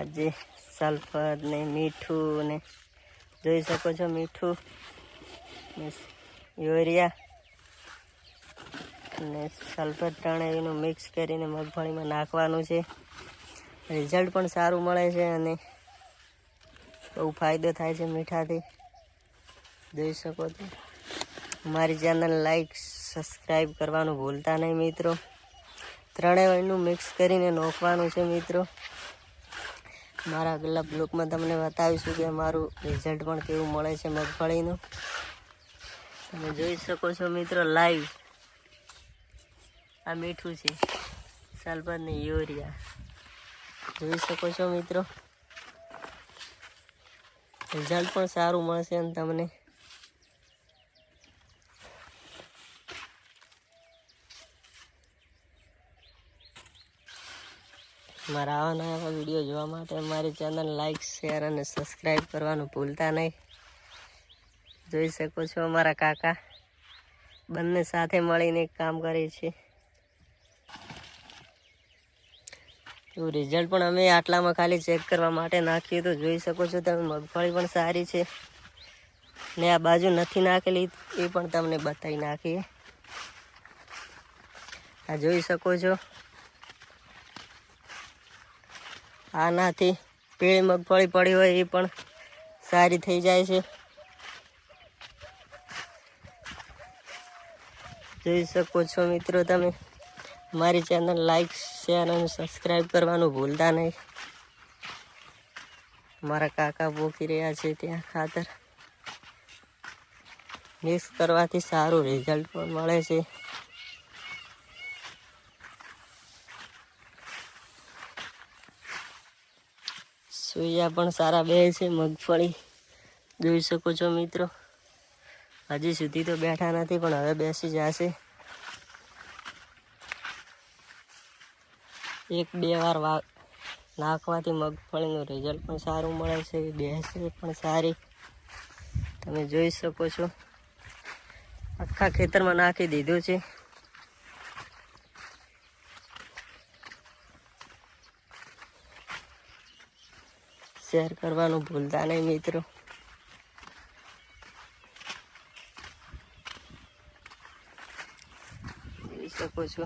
આજે સલ્ફર ને મીઠું ને જોઈ શકો છો, મીઠું ને યુરિયા ને સલ્ફર ત્રણેયનું મિક્સ કરીને મગફળીમાં નાખવાનું છે. રિઝલ્ટ પણ સારું મળે છે અને બહુ ફાયદો થાય છે મીઠાથી. જોઈ શકો છો. મારી ચેનલ લાઈક સબસ્ક્રાઈબ કરવાનું ભૂલતા નહીં મિત્રો. ત્રણેયનું મિક્સ કરીને નાખવાનું છે મિત્રો. મારા આગલા બ્લોગમાં તમને બતાવીશું કે મારું રિઝલ્ટ પણ કેવું મળે છે મગફળીનું. તમે જોઈ શકો છો મિત્રો લાઈવ. આ મીઠું છે, સલ્ફર ને યુરિયા જોઈ શકો છો મિત્રો. રિઝલ્ટ પણ સારું મળશે અને તમને મારા આવા નવા વિડીયો જોવા માટે મારી ચેનલ લાઈક શેર અને સબસ્ક્રાઈબ કરવાનું ભૂલતા નહીં. જોઈ શકો છો અમારા કાકા બંને સાથે મળીને કામ કરે છે. એવું રિઝલ્ટ પણ અમે આટલામાં ખાલી ચેક કરવા માટે નાખ્યું તો જોઈ શકો છો તમે. મગફળી પણ સારી છે ને આ બાજુ નથી નાખેલી એ પણ તમને બતાવી નાખીએ. આ જોઈ શકો છો. આનાથી પીળી મગફળી પડી હોય એ પણ સારી થઈ જાય છે. જોઈ શકો છો મિત્રો તમે. મારી ચેનલ લાઈક શેર અને સબસ્ક્રાઈબ કરવાનું ભૂલતા નહીં. મારા કાકા પોખી રહ્યા છે ત્યાં ખાતર. મિક્સ કરવાથી સારું રિઝલ્ટ પણ મળે છે. સોયા પણ સારા બે છે. મગફળી જોઈ શકો છો મિત્રો. હજી સુધી તો બેઠા નથી પણ હવે બેસી જશે. 1-2 વાર નાખવાથી મગફળીનું રિઝલ્ટ પણ સારું મળે છે. બેસે પણ સારી તમે જોઈ શકો છો. આખા ખેતરમાં નાખી દીધું છે. શેર કરવાનું ભૂલતા નહીં મિત્રો. જોઈ શકો છો.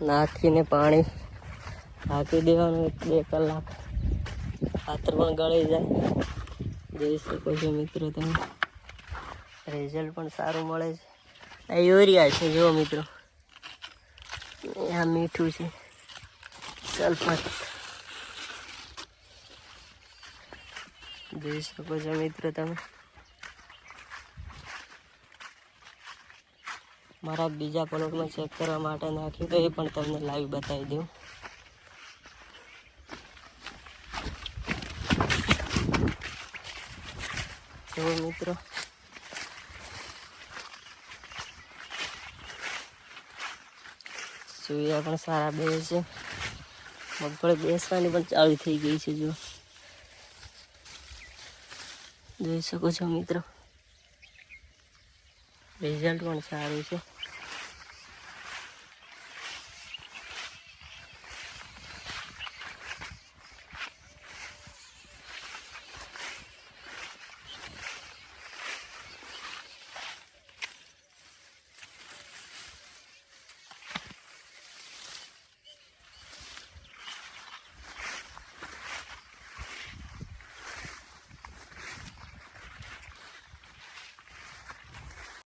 નાખીને પાણી ઢાંકી દેવાનું 1-2 કલાક. ખાતર પણ ગળી જાય. જોઈ શકો છો મિત્રો તમે. રિઝલ્ટ પણ સારું મળે છે. આ યુરિયા છે જુઓ મિત્રો. આ મીઠું છે, સલ્ફર જોઈ શકો છો મિત્રો તમે. મારા બીજા પ્લોટમાં ચેક કરવા માટે નાખ્યું તો એ પણ તમને લાઈવ બતાવી દઉં. જુઓ મિત્રો. સોયા પણ સારા બે છે. મગફળી બેસવાની પણ ચાલુ થઈ ગઈ છે. જો જોઈ શકો છો મિત્રો. રિઝલ્ટ પણ સારું છે.